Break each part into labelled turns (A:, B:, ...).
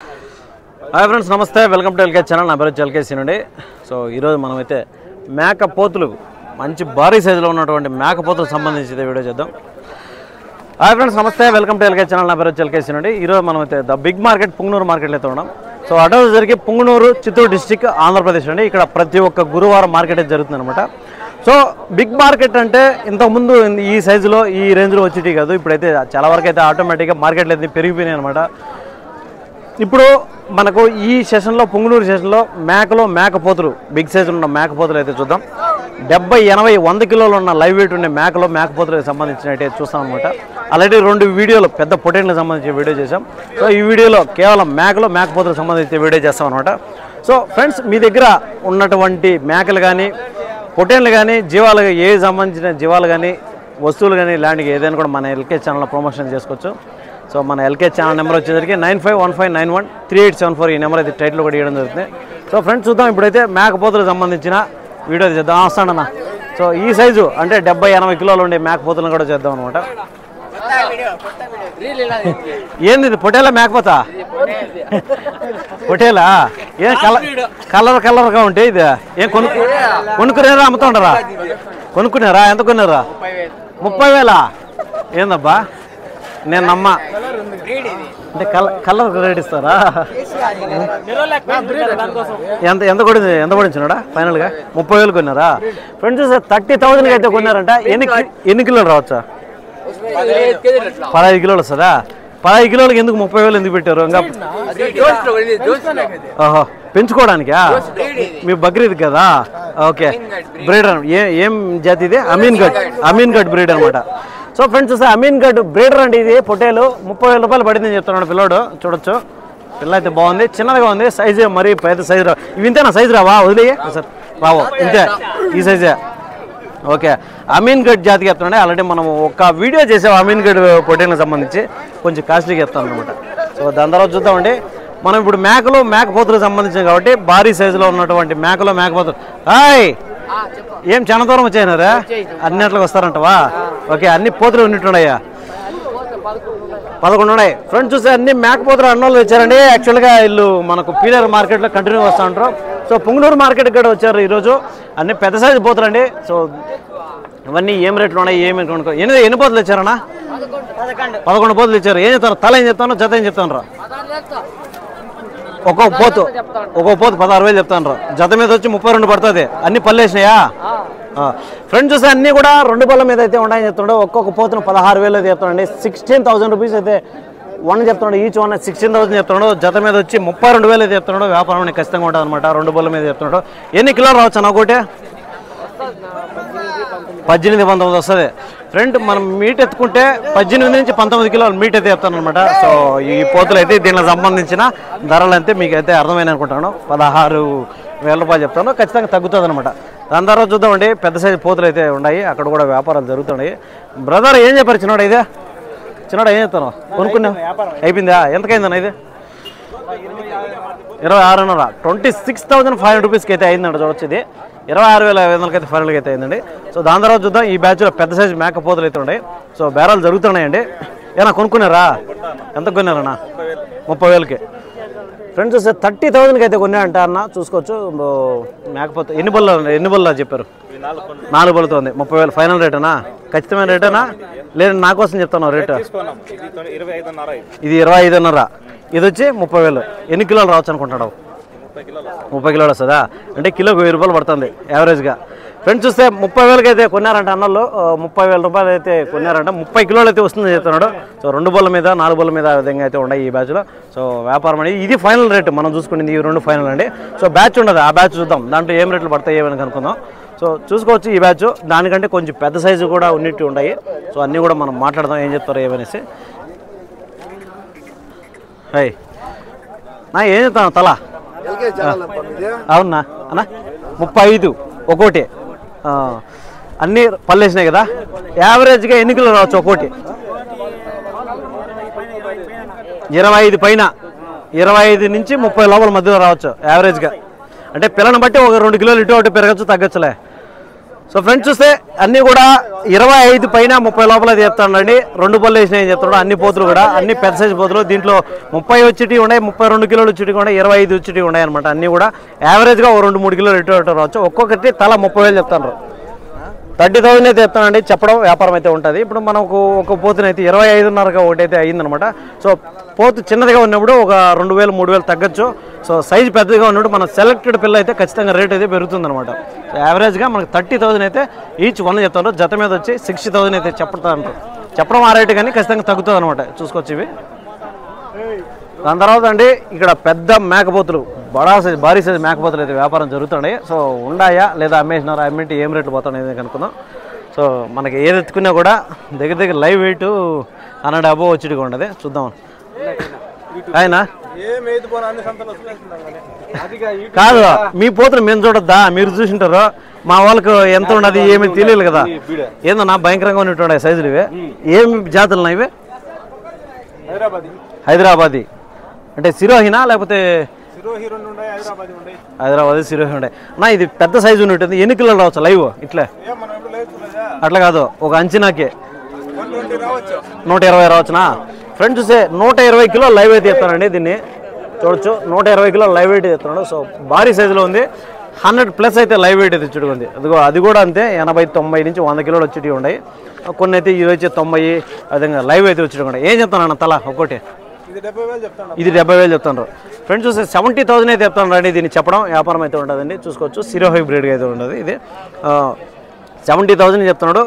A: Hi friends, నమస్తే. Welcome to LK channel. నా పేరు ఎల్కేసీ నుండి. సో ఈరోజు మనమైతే మేకపోతులు మంచి భారీ సైజులో ఉన్నటువంటి మేకపోతులకు సంబంధించి వీడియో చేద్దాం. హాయ్ ఫ్రెండ్స్, నమస్తే. Welcome to LK channel. నా పేరు ఎల్కేసీ నుండి. ఈరోజు మనమైతే ద బిగ్ మార్కెట్ పుంగనూరు మార్కెట్లో అయితే ఉన్నాం. సో అడ్రస్ జరిగి పుంగనూరు, చిత్తూరు డిస్టిక్, ఆంధ్రప్రదేశ్ అండి. ఇక్కడ ప్రతి ఒక్క గురువారం మార్కెట్ అయితే జరుగుతుంది అనమాట. సో బిగ్ మార్కెట్ అంటే ఇంతకుముందు ఈ సైజులో ఈ రేంజ్లో వచ్చేటి కాదు. ఇప్పుడైతే చాలా వరకు అయితే ఆటోమేటిక్గా మార్కెట్లు అయితే పెరిగిపోయినాయి అనమాట. ఇప్పుడు మనకు ఈ సెషన్లో పుంగనూరు సెషన్లో మేకపోతులు బిగ్ సైజులో ఉన్న మేకపోతులు అయితే చూద్దాం. 70, 80, 100 కిలోలు ఉన్న లైవ్ వెయిట్ ఉండే మేకపోతులకు సంబంధించినట్టు చూస్తాం అనమాట. అలాంటి 2 వీడియోలు పెద్ద పొటేన్లకు సంబంధించిన వీడియో చేసాం. సో ఈ వీడియోలో కేవలం మేకపోతులకు సంబంధించిన వీడియో చేస్తాం అనమాట. సో ఫ్రెండ్స్, మీ దగ్గర ఉన్నటువంటి మేకలు కానీ పొటేన్లు కానీ జీవాలు ఏ సంబంధించిన జీవాలు కానీ వస్తువులు కానీ ఇలాంటివి ఏదైనా కూడా మన ఎల్కే ఛానల్లో ప్రమోషన్ చేసుకోవచ్చు. సో మన ఎల్కే ఛానల్ నెంబర్ వచ్చేసరికి 9515913874. ఈ నెంబర్ అయితే టైటిల్ కూడా ఇవ్వడం జరుగుతుంది. సో ఫ్రెండ్స్, చూద్దాం ఇప్పుడైతే మేకపోతులకు సంబంధించిన వీడియో చేద్దాం. వస్తాడన్న. సో ఈ సైజు అంటే 70, 80 కిలోలు ఉండే మేకపోతులను కూడా చేద్దాం అనమాట. ఏంది ఇది? పొటేలా మేకపోతా? పొటేలా ఏం కలర్గా ఉంటే ఇది ఏం కొనుక్కునేరా అమ్ముతుండరా? కొనుక్కున్నారా? ఎంత కొన్నారా? 30,000. ఏందబ్బా, నేను నమ్మా. అంటే కలర్ రేట్ ఇస్తారా? ఎంత పడించినాడా ఫైనల్గా? 30,000 కొన్నారా? ఫ్రెండ్స్, 30,000 అయితే కొన్నారంట. ఎన్ని కిలోలు రావచ్చా? 15 కిలోలు వస్తుందా? 15 కిలోలకి ఎందుకు 30,000 ఎందుకు పెట్టారు? ఇంకా ఓహో, పెంచుకోవడానికా? మీ బక్రీద్ కదా? ఓకే. బ్రీడర్ ఏం జాతి ఇది? అమీన్ గడ్ బ్రీడ్ అనమాట. సో ఫ్రెండ్స్, చూస్తే అమీన్ గడ్ బ్రీడర్ అంటే ఇది పొటేలు 30,000 రూపాయలు పడిందని చెప్తున్నాడు పిల్లోడు. చూడొచ్చు, పిల్ల అయితే బాగుంది, చిన్నదిగా ఉంది. సైజు మరీ పెద్ద సైజు రావు. ఇవి ఇంతేనా సైజు రావా? వదిలే సార్, రావు ఇంతే, ఈ సైజే. ఓకే, అమీన్ గడ్ జాతికి చెప్తున్నాడే. ఆల్రెడీ మనం ఒక వీడియో చేసాం అమీన్ గడ్ పొటేన్కి సంబంధించి, కొంచెం కాస్ట్లీగా చెప్తాను అనమాట. సో దాని తర్వాత చూద్దామండి. మనం ఇప్పుడు మేకపోతులకు సంబంధించింది కాబట్టి భారీ సైజులో ఉన్నటువంటి మేకపోతులు. హాయ్, ఏం చాలా దూరం వచ్చాయినారా? అన్నింటికి వస్తారంటవా? ఓకే, అన్ని పోతులు ఉన్నట్టున్నాయా? 11 ఉన్నాయి. ఫ్రెండ్స్, చూస్తే అన్ని మేకపోతులు అన్నోళ్ళు వచ్చారండి. యాక్చువల్గా వీళ్ళు మనకు పీలర్ మార్కెట్లో కంటిన్యూ వస్తూ ఉంటారు. సో పుంగనూరు మార్కెట్కి కూడా వచ్చారు ఈరోజు. అన్ని పెద్ద సైజు పోతులండి. సో ఇవన్నీ ఏం రేట్లు ఉన్నాయి, ఏమి ఎన్ని పోతులు ఇచ్చారన్నా? 11 పోతులు ఇచ్చారు. ఏం చెప్తాను? తల ఏం చెప్తాను, జత ఏం చెప్తాను రా? ఒక్కొక్క పోతు 16,000 చెప్తాను రా. జత మీద వచ్చి 32 పడుతుంది. అన్ని పళ్ళు వేసినాయా? ఫ్రెండ్స్, చూస్తే అన్నీ కూడా 2 పళ్ళ మీద అయితే ఉన్నాయని చెప్తున్నాడు. ఒక్కొక్క పోతును 16,000 అయితే చెప్తానండి. 16,000 రూపీస్ అయితే వన్ చెప్తున్నాడు. ఈచ్ వన్ 16,000 చెప్తున్నాడు. జత మీద వచ్చి 32,000 అయితే చెప్తున్నాడు. వ్యాపారం ఖచ్చితంగా ఉంటుంది అనమాట. 2 పళ్ళ మీద చెప్తున్నాడు. ఎన్ని కిలోలు రావచ్చు అన్న? ఒకటి 18-19 వస్తుంది. ఫ్రెండ్, మనం మీట్ ఎత్తుకుంటే 18 నుంచి 19 కిలోలు మీట్ అయితే చెప్తాను అనమాట. సో ఈ పోతులు అయితే దీనికి సంబంధించిన ధరలు అయితే మీకు అయితే అర్థమైంది అనుకుంటాను. 16,000 రూపాయలు చెప్తాను. ఖచ్చితంగా తగ్గుతుంది అనమాట. దాని తర్వాత చూద్దామండి. పెద్ద సైజు పోతులు అయితే ఉన్నాయి. అక్కడ కూడా వ్యాపారాలు జరుగుతున్నాయి. బ్రదర్, ఏం చెప్పారు చిన్నోడు? ఇదే చిన్నోడు ఏం చెప్తాను? కొనుక్కున్నా అయిపోయిందా? ఎంతకైందన్న ఇది? 26,500. 26,500 రూపీస్కి అయితే అయిందంట. చూడొచ్చు, ఇది 26,500 అయితే ఫైనల్గా అయితే అయిందండి. సో దాని తర్వాత చూద్దాం. ఈ బ్యాచ్లో పెద్ద సైజు మేకపోతులు అయితే ఉన్నాయి. సో బేరాలు జరుగుతున్నాయండి. ఏనా కొనుక్కున్నారా? ఎంత కొన్నారన్నా? 30,000కి. ఫ్రెండ్స్, చూస్తే 30,000కి అయితే కొన్నాయంట అన్న. చూసుకోవచ్చు. మేకపోతే ఎన్ని బల్ల చెప్పారు? 4 బల్లతో ఉంది. 30,000 ఫైనల్ రేటేనా? ఖచ్చితమైన రేటేనా? లేదు నా కోసం చెప్తాను రేటు. ఇది 25,500. ఇది వచ్చి 30,000. ఎన్ని కిలోలు రావచ్చు అనుకుంటున్నాడు? 30 కిలోలు వస్తుందా? అంటే కిలోకి 1000 రూపాయలు పడుతుంది యావరేజ్గా. ఫ్రెండ్స్, చూస్తే 30,000కి అయితే కొన్నారంట అన్నలు. 30,000 రూపాయలు అయితే కొన్నారంట. 30 కిలోలు అయితే వస్తుందని చెప్తున్నాడు. సో 2 బల్ల మీద 4 బల్ల మీద ఆ విధంగా అయితే ఉన్నాయి ఈ బ్యాచ్లో. సో వ్యాపారం అనేది ఇది ఫైనల్ రేటు. మనం చూసుకునేది ఈ 2 ఫైనల్ అండి. సో బ్యాచ్ ఉండదు, ఆ బ్యాచ్ చూద్దాం. దాంట్లో ఏం రేట్లు పడతాయి ఏమని కనుక్కుందాం. సో చూసుకోవచ్చు. ఈ బ్యాచ్ దానికంటే కొంచెం పెద్ద సైజు కూడా ఉన్నట్టు ఉన్నాయి. సో అన్నీ కూడా మనం మాట్లాడదాం ఏం చెప్తారో ఏమనేసి. హాయ్ నా, ఏం చెప్తాను? తల అవునా అన్న? 35 ఒక్కోటి. అన్నీ పళ్ళు వేసినాయి కదా. యావరేజ్గా ఎన్ని కిలోలు రావచ్చు ఒక్కోటి? 25 పైన, 25 నుంచి 30 లోపల మధ్యలో రావచ్చు యావరేజ్గా. అంటే పిల్లని బట్టి ఒక 2 కిలోలు ఇటు ఒకటి పెరగచ్చు, తగ్గచ్చులే. సో ఫ్రెండ్స్ చూస్తే అన్నీ కూడా 25 పైన 30 లోపల చెప్తానండి. 2 పళ్ళు వేసినాయని చెప్తున్నాడు. అన్ని పోతులు కూడా అన్ని పెద్ద సైజు పోతులు. దీంట్లో 30 వచ్చేటివి ఉన్నాయి, 32 కిలోలు వచ్చేటివి ఉన్నాయి, 25 వచ్చేటివి ఉన్నాయి అనమాట. అన్నీ కూడా యావరేజ్గా 2-3 కిలోలు ఇటు రావచ్చు. ఒక్కొక్కటి తల 30,000 చెప్తాను. 30,000 అయితే చెప్తానండి. చెప్పడం వ్యాపారం అయితే ఉంటుంది. ఇప్పుడు మనకు ఒక పోతునైతే 25.5గా ఒకటైతే అయ్యిందనమాట. సో పోతు చిన్నదిగా ఉన్నప్పుడు ఒక 2,000-3,000 తగ్గచ్చు. సో సైజు పెద్దగా ఉన్నప్పుడు మన సెలెక్టెడ్ పిల్ల అయితే ఖచ్చితంగా రేట్ అయితే పెరుగుతుందన్నమాట. సో యావరేజ్గా మనకు 30,000 అయితే ఈచ్ వన్ చెప్తారు. జత మీద వచ్చి 60,000 అయితే చెప్పడం ఆ రేటు కానీ ఖచ్చితంగా తగ్గుతుంది అనమాట. చూసుకోవచ్చు ఇవి. దాని తర్వాత అండి ఇక్కడ పెద్ద మేకపోతులు, భారీ సైజు మేకపోతులు అయితే వ్యాపారం జరుగుతున్నాయి. సో ఉండాయా లేదా అమ్మేసినారా, అమ్మింటి ఏం రేట్లు పోతున్నాయి కనుక్కుందాం. సో మనకి ఏది ఎత్తుకున్నా కూడా దగ్గర లైవ్ వెయిట్ 100 అబోవ్ వచ్చేటిగా ఉండదు. చూద్దాం. ఆయన కాదు మీ పోతులు మేము చూడొద్దా, మీరు చూసింటారు. మా వాళ్ళకు ఎంత ఉండదు ఏమి తెలియదు కదా. ఏందన్నా భయంకరంగా ఉన్నట్టు సైజులు ఇవి. ఏమి జాతులు ఇవి? హైదరాబాదీ అంటే సిరోహినా లేకపోతే హైదరాబాద్ సిరోహి ఉండే నా. ఇది పెద్ద సైజు ఉన్నట్టుంది. ఎన్ని కిలోలు రావచ్చు లైవ్ ఇట్లా? అట్లా కాదు, ఒక అంచనాకే 120 రావచ్చునా? ఫ్రెండ్స్ చూసే 120 కిలోలు లైవ్ అయితే చెప్తానండి. దీన్ని చూడొచ్చు, 120 కిలోలు లైవ్ వెయిట్ చెప్తున్నాడు. సో భారీ సైజులో ఉంది. 100+ అయితే లైవ్ వెయిట్ అయితే చుట్టుకుంది. అది కూడా అంతే. 80-90 నుంచి 100 కిలోలు వచ్చేటివి ఉన్నాయి. కొన్ని అయితే ఇవి వచ్చి 90 విధంగా లైవ్ అయితే వచ్చేటి. ఏం చెప్తాను తల ఒక్కటి? ఇది 70,000 చెప్తాను. ఫ్రెండ్స్ చూస్తే 70,000 అయితే చెప్తాను రండి. దీన్ని చెప్పడం వ్యాపారం అయితే ఉంటుందండి. చూసుకోవచ్చు. సిరోహి బ్రీడ్గా అయితే ఉండదు. ఇది 70,000 చెప్తున్నాడు.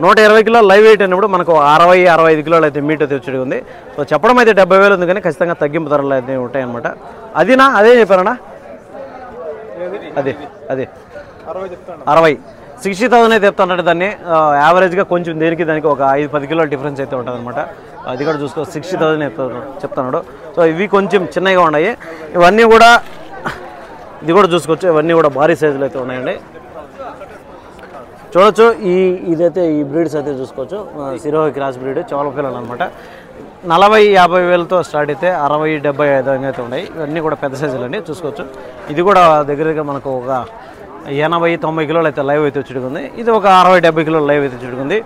A: 120 కిలోలు లైవ్ వెయిట్ అన్నప్పుడు మనకు 60-65 కిలోలు అయితే మీట్ అయితే వచ్చేది ఉంది. సో చెప్పడం అయితే 70,000 ఉంది కానీ ఖచ్చితంగా తగ్గింపు ధరలు అయితే ఉంటాయన్నమాట. అదినా అదే చెప్పారన్నా? అదే 60 60,000 అయితే చెప్తానంటే దాన్ని యావరేజ్గా కొంచెం దానికి ఒక 5-10 కిలోల డిఫరెన్స్ అయితే ఉంటుంది అనమాట. అది కూడా చూసుకో 60,000 చెప్తున్నాడు. సో ఇవి కొంచెం చిన్నగా ఉన్నాయి. ఇవన్నీ కూడా ఇది కూడా చూసుకోవచ్చు. ఇవన్నీ కూడా భారీ సైజులు అయితే ఉన్నాయండి. చూడొచ్చు. ఇదైతే ఈ బ్రీడ్స్ అయితే చూసుకోవచ్చు. సిరోహి క్రాస్ బ్రీడ్ చోళ పిల్లలు అనమాట. 40-50 వేలతో స్టార్ట్ అయితే 60-75 అయితే ఉన్నాయి. ఇవన్నీ కూడా పెద్ద సైజులు అండి. చూసుకోవచ్చు. ఇది కూడా దగ్గరగా మనకు ఒక 80-90 కిలోలు అయితే లైవ్ అయితే వచ్చుకుంది. ఇది ఒక 60-70 కిలోలు లైవ్ అయితే వచ్చుకుంది.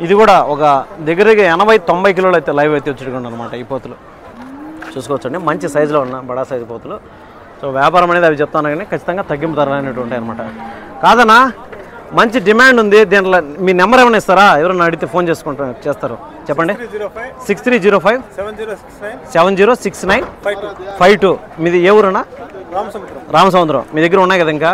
A: ఇది కూడా ఒక దగ్గరగా 80-90 కిలోలు అయితే లైవ్ అయితే వచ్చుకుంది అనమాట. ఈ పోతులు చూసుకోవచ్చు అండి. మంచి సైజులో ఉన్న బడా సైజు పోతులు. సో వ్యాపారం అనేది అవి చెప్తాను కానీ ఖచ్చితంగా తగ్గింపు ధరలు అనేవి ఉంటాయి అనమాట. కాదనా మంచి డిమాండ్ ఉంది. దీంట్లో మీ నెంబర్ ఏమైనా ఇస్తారా? ఎవరైనా అడిగితే ఫోన్ చేస్తారు చెప్పండి. 6305-706952. మీది ఏ ఊరన్నా? రామసముద్రం. మీ దగ్గర ఉన్నాయి కదా ఇంకా?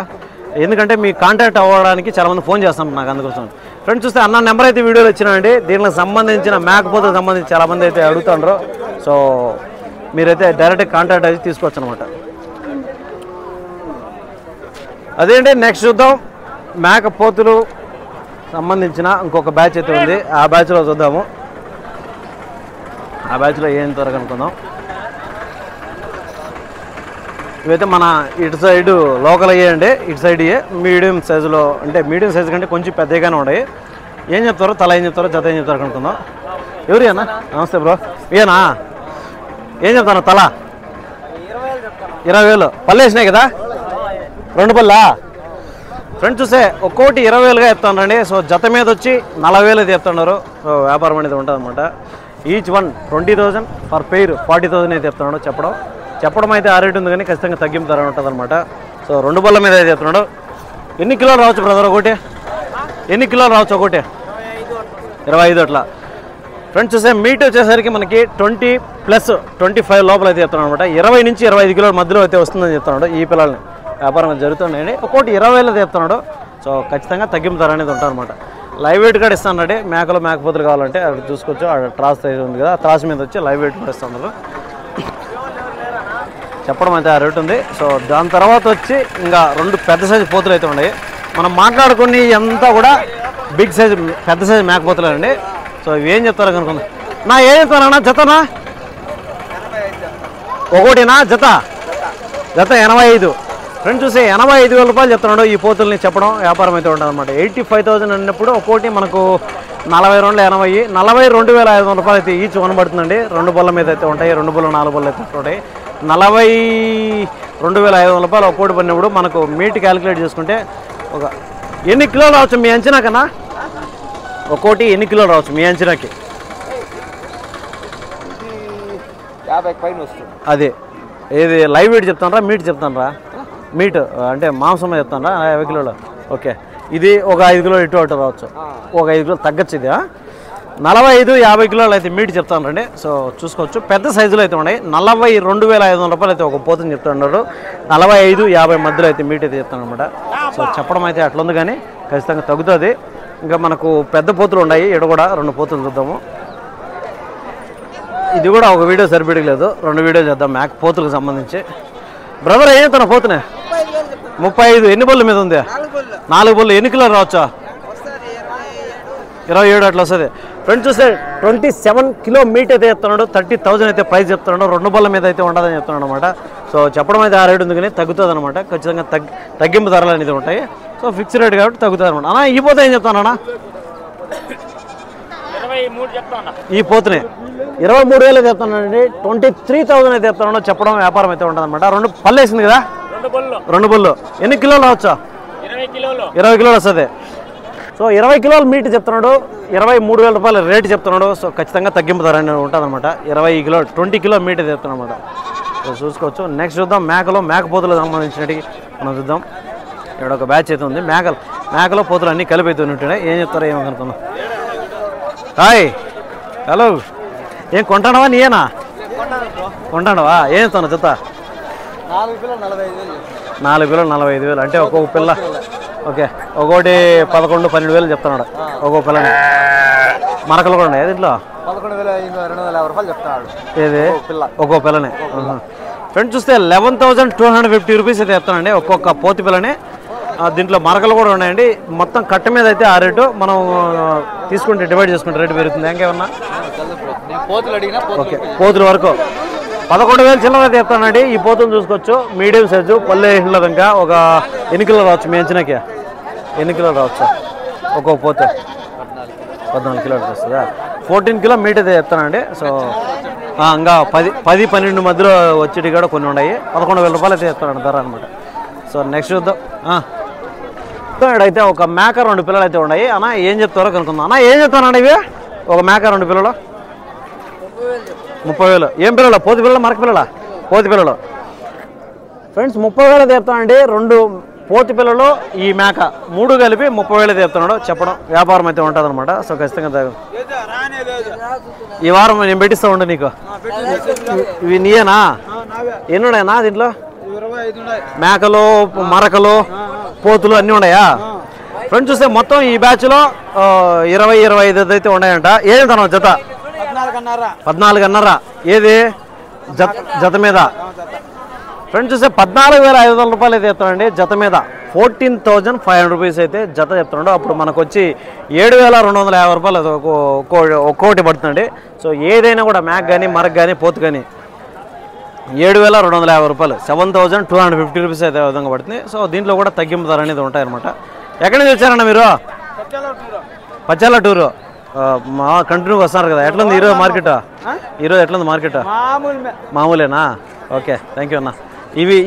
A: ఎందుకంటే మీ కాంటాక్ట్ అవ్వడానికి చాలామంది ఫోన్ చేస్తాం నాకు, అందుకోసం. ఫ్రెండ్స్ చూస్తే అన్న నెంబర్ అయితే వీడియోలో ఇచ్చినానండి. దీనికి సంబంధించిన మేకపోతకు సంబంధించి చాలామంది అయితే అడుగుతారు. సో మీరైతే డైరెక్ట్గా కాంటాక్ట్ అయితే తీసుకోవచ్చు అనమాట. అదేంటి నెక్స్ట్ చూద్దాం. మేకపోతులు సంబంధించిన ఇంకొక బ్యాచ్ అయితే ఉంది. ఆ బ్యాచ్లో చూద్దాము. ఆ బ్యాచ్లో ఏం త్వరగా అనుకుందాం. ఇవైతే మన ఇటు సైడు లోకల్ అయ్యాయండి. ఇటు సైడ్ మీడియం సైజులో, అంటే మీడియం సైజు కంటే కొంచెం పెద్దగానే ఉన్నాయి. ఏం చెప్తారో తల ఏం చెప్తారో జత ఏం చెప్తారో అనుకుందాం. ఎవరు అన్న? నమస్తే బ్రో. ఏనా ఏం చెప్తాను? తల 20,000 పళ్ళు వేసినాయి కదా? 2 పళ్ళా? ఫ్రెండ్స్ చూస్తే ఒక్కోటి 20,000గా చెప్తానండి. సో జత మీద వచ్చి 40,000 అయితే చెప్తున్నారు. సో వ్యాపారం అనేది ఉంటుంది అనమాట. ఈచ్ వన్ 20,000 పర్ పెయిర్ 40,000 అయితే చెప్తున్నాడు. చెప్పడం అయితే ఆ రేటు ఉంది కానీ ఖచ్చితంగా తగ్గింపు ధర ఉంటుంది అనమాట. సో 2 పళ్ళ మీద అయితే చెప్తున్నాడు. ఎన్ని కిలోలు రావచ్చు బ్రదర్ ఒకటి? ఎన్ని కిలోలు రావచ్చు ఒకటి? 25 అట్లా. ఫ్రెండ్స్ చూస్తే మీట్ వచ్చేసరికి మనకి 20+25 లోపల అయితే చెప్తున్నాడు అనమాట. 20 నుంచి 25 కిలోల మధ్యలో అయితే వస్తుందని చెప్తున్నాడు. ఈ పిల్లల్ని వ్యాపారం జరుగుతున్నాయండి. ఒక్కోటి 20,000 చెప్తున్నాడు. సో ఖచ్చితంగా తగ్గింపు ధర అనేది ఉంటుంది అనమాట. లైవ్ వెయిట్ కూడా ఇస్తానండి. మేకపోతులు కావాలంటే అది చూసుకోవచ్చు. ట్రాస్ సైజ్ ఉంది కదా, ట్రాస్ మీద వచ్చి లైవ్ వెయిట్ కూడా ఇస్తున్నారు. చెప్పడం అయితే ఆ రేటు ఉంది. సో దాని తర్వాత వచ్చి ఇంకా 2 పెద్ద సైజు పోతులు అయితే ఉన్నాయి. మనం మాట్లాడుకుని అంతా కూడా బిగ్ సైజు పెద్ద సైజు మేకపోతులు అండి. సో ఇవి ఏం చెప్తారో కనుక్కుందాం. ఏం చెప్తారన్నా? జతనా ఒకటినా? జత 85. ఫ్రెండ్స్ చూసి 85,000 రూపాయలు చెప్తున్నాడు ఈ పోతుల్ని. చెప్పడం వ్యాపారం అయితే ఉంటుంది అనమాట. 85,000 అన్నప్పుడు ఒక్కోటి మనకు 40 42,500 రూపాయలు అయితే ఈచ్ వన్ పడుతుందండి. 2 బళ్ళ మీద అయితే ఉంటాయి. 2 బళ్ళు 4 బళ్ళు అయితే ఉంటాయి. 42,500 రూపాయలు ఒక్కోటి పడినప్పుడు మనకు మీట్ క్యాలిక్యులేట్ చేసుకుంటే ఒక ఎన్ని కిలోలు రావచ్చు మీ అంచనాకన్నా? ఒక్కోటి ఎన్ని కిలోలు రావచ్చు మీ అంచనాకి?
B: 50 పైన వస్తుంది.
A: అదే ఏది లైవ్ వెయిట్ చెప్తానరా మీట్ చెప్తానరా? మీట్ అంటే మాంసం చెప్తానరా 50 కిలోలు? ఓకే, ఇది ఒక 5 కిలోలు ఇటు అటు రావచ్చు, ఒక 5 కిలోలు తగ్గచ్చు. ఇది 45-50 కిలోలు అయితే మీట్ చెప్తాను రండి. సో చూసుకోవచ్చు, పెద్ద సైజులో అయితే ఉన్నాయి. 42,500 రూపాయలు అయితే ఒక పోతుని చెప్తున్నారు. 45-50 మధ్యలో అయితే మీట్ అయితే చెప్తాను అనమాట. సో చెప్పడం అయితే అట్లా ఉంది, కానీ ఖచ్చితంగా తగ్గుతుంది. ఇంకా మనకు పెద్ద పోతులు ఉన్నాయి, ఇక్కడ కూడా 2 పోతులు చూద్దాము. ఇది కూడా ఒక వీడియో సరిపెట్టలేదు, 2 వీడియోలు చేద్దాం మేక పోతులకు సంబంధించి. బ్రదర్ ఏం చెప్తాను పోతునే? 35. ఎన్ని బళ్ళు మీద ఉంది? 4 బళ్ళు. ఎన్ని కిలోలు రావచ్చా? 27 అట్లా వస్తుంది. ఫ్రెండ్స్ చూస్తే 27 కిలో మీట్ అయితే చెప్తున్నాడు. 30,000 అయితే ప్రైస్ చెప్తున్నాడు. 2 బళ్ళ మీద అయితే ఉండదని చెప్తున్నాడు అనమాట. సో చెప్పడం అయితే ఆ రేటు ఉంది, కానీ తగ్గుతుంది అనమాట. ఖచ్చితంగా తగ్గింపు ధరలు అనేది ఉంటాయి. సో ఫిక్స్ రేట్ కాబట్టి తగ్గుతుంది అనమాట. అన్న ఈ పోతే ఏం చెప్తాను అన్న?
B: 23 చెప్తాను.
A: ఈ పోతునే 23,000 చెప్తానండి. 23,000 అయితే చెప్తాను. చెప్పడం వ్యాపారం అయితే ఉంటుంది అనమాట. 2 పళ్ళు వేసింది కదా, 2 బళ్ళు. ఎన్ని కిలోలు రావచ్చా? 20 కిలోలు వస్తుంది. సో 20 కిలోల మీట్ చెప్తున్నాడు. 23,000 రూపాయల రేటు చెప్తున్నాడు. సో ఖచ్చితంగా తగ్గింపు ధర అనేది ఉంటుంది అనమాట. 20 కిలో 20 కిలో మీట్ చెప్తున్నాడు అనమాట. సో చూసుకోవచ్చు. నెక్స్ట్ చూద్దాం మేక పోతులకు సంబంధించినవి మనం చూద్దాం. ఇక్కడ ఒక బ్యాచ్ అయితే ఉంది. మేకలో పోతులు అన్నీ కలిపి అయితే ఉంటున్నాయి. ఏం చెప్తారో ఏమనుకున్నాం. హాయ్, హలో, ఏం కొంటానవా? నీయేనా కొంటానవా? ఏం చెప్తాను జత?
B: 4 పిల్లలు 45,000.
A: 4 పిల్లలు 45,000 అంటే ఒక్కొక్క పిల్ల. ఓకే, ఒక్కోటి 11-12,000 చెప్తున్నాడు ఒక్కొక్క పిల్లని. మరకలు కూడా ఉన్నాయి దీంట్లో.
B: 11,250 రూపాయలు చెప్తున్నాడు
A: ఏది ఒక్కొక్క పిల్లని. ఫ్రెండ్స్ చూస్తే 11,250 రూపీస్ అయితే చెప్తానండి ఒక్కొక్క పోతి పిల్లని. దీంట్లో మరకలు కూడా ఉన్నాయండి. మొత్తం కట్ట మీద అయితే ఆ రేటు. మనం తీసుకుంటే డివైడ్ చేసుకుంటే రేటు పెరుగుతుంది. ఇంకేమన్నా ఓకే, పోతుల వరకు 11,000 చిల్లర అయితే చెప్తానండి. ఈ పోతులు చూసుకోవచ్చు, మీడియం సైజు పల్లె ఇంట్లో. ఇంకా ఒక ఎన్ని కిలోలు రావచ్చు మీ అంచనాకి? ఎన్ని కిలోలు రావచ్చు ఒక్కొక్క పోతే? 14 కిలోలు వస్తుందా? 14 కిలో మీట్ అయితే చెప్తానండి. సో ఇంకా 10-12 మధ్యలో వచ్చేటి కూడా కొన్ని ఉన్నాయి. 11,000 రూపాయలు అయితే చెప్తానండి ధర అనమాట. సో నెక్స్ట్ చూద్దాం. ఇక్కడైతే ఒక మేక 2 పిల్లలు అయితే ఉన్నాయి. అన్న ఏం చెప్తారో కనుక్కుందాం. అన్న ఏం చెప్తానండి ఇవి? ఒక మేక 2 పిల్లలు 30,000. ఏం పిల్లలు? పోతి పిల్లలు మరక పిల్లల? పోతి పిల్లలు. ఫ్రెండ్స్ 30,000 చెప్తానండి. 2 పోతి పిల్లలు, ఈ మేక 3 కలిపి 30,000 చెప్తున్నాడు. చెప్పడం వ్యాపారం అయితే ఉంటుంది అనమాట. సో ఖచ్చితంగా ఈ వారం నేను పెట్టిస్తా ఉండే నీకు. ఇవి నీయేనా? ఎన్నున్నాయనా దీంట్లో? మేకలు, మరకలు, పోతులు అన్నీ ఉన్నాయా? ఫ్రెండ్స్ చూస్తే మొత్తం ఈ బ్యాచ్లో 20-25 అయితే ఉన్నాయంట. ఏం తన జత? 14,500. ఏది జత మీద? ఫ్రెండ్స్ చూస్తే 14,500 రూపాయలు అయితే చెప్తానండి జత మీద. 14,500 రూపీస్ అయితే జత చెప్తున్నాడు. అప్పుడు మనకు వచ్చి 7,250 రూపాయలు ఒక్కోటి పడుతుందండి. సో ఏదైనా కూడా మ్యాక్ కానీ మరక్ కానీ పోతు కానీ 7,250 రూపాయలు, 7,250 రూపీస్ అయితే విధంగా పడుతుంది. సో దీంట్లో కూడా తగ్గింపు ధర అనేది ఉంటాయన్నమాట. ఎక్కడి నుంచి వచ్చారన్న మీరు? పచ్చాల టూరు. కంటిన్యూగా వస్తున్నారు కదా. ఎట్లుంది ఈరోజు మార్కెట్? ఈరోజు ఎట్లుంది మార్కెట్? మామూలేనా? ఓకే, థ్యాంక్ యూ అన్న.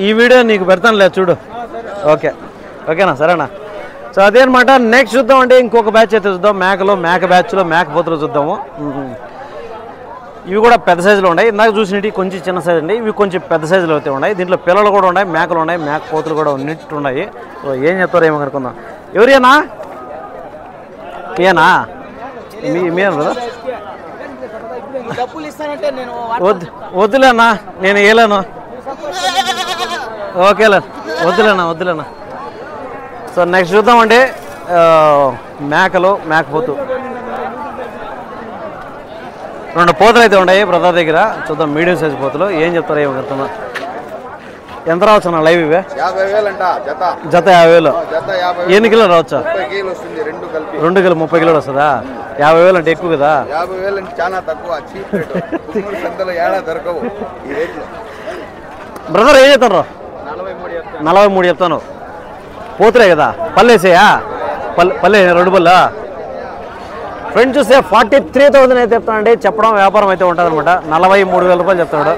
A: ఈ వీడియో నీకు పెడతానులే చూడు. ఓకేనా, సరేనా? సో అదే అనమాట. నెక్స్ట్ చూద్దాం అంటే ఇంకొక బ్యాచ్ అయితే చూద్దాం. మేక బ్యాచ్లో మేక పోతులు చూద్దాము. ఇవి కూడా పెద్ద సైజులో ఉన్నాయి. ఇందాక చూసినవి కొంచెం చిన్న సైజు అండి. ఇవి కొంచెం పెద్ద సైజులో అయితే ఉన్నాయి. దీంట్లో పిల్లలు కూడా ఉన్నాయి, మేకలు ఉన్నాయి, మేక పోతులు కూడా ఉన్నట్టు ఉన్నాయి. సో ఏం చెప్తారో ఏమో కనుక్కుందాం. ఎవరేనా? మీనా? మీనా కదా? వద్దులేనా, నేను వేయలేను. ఓకేలే, వద్దులేనా. సో నెక్స్ట్ చూద్దామండి మేక పోతు. 2 పోతులు అయితే ఉన్నాయి బ్రదర్ దగ్గర. చూద్దాం మీడియం సైజ్ పోతులు. ఏం చెప్తారో ఏమో కడుతున్నా. ఎంత రావచ్చు అన్న లైవ్ ఇవే?
B: 50,000 అంట
A: జత. 50,000. ఎన్ని కిలోలు రావచ్చా? 2 కిలో 30 కిలోలు వస్తుందా? 50,000 అంటే ఎక్కువ కదా?
B: 50,000 అంటే చాలా తక్కువ.
A: బ్రదర్ ఏం చెప్తాను? 43 చెప్తాను. పోతులే కదా, పల్లెసేయా? పల్లె 2 బళ్ళ. ఫ్రెండ్స్ చూస్తే 43,000 అయితే చెప్తానండి. చెప్పడం వ్యాపారం అయితే ఉంటుంది అనమాట. 43,000 రూపాయలు చెప్తాడు.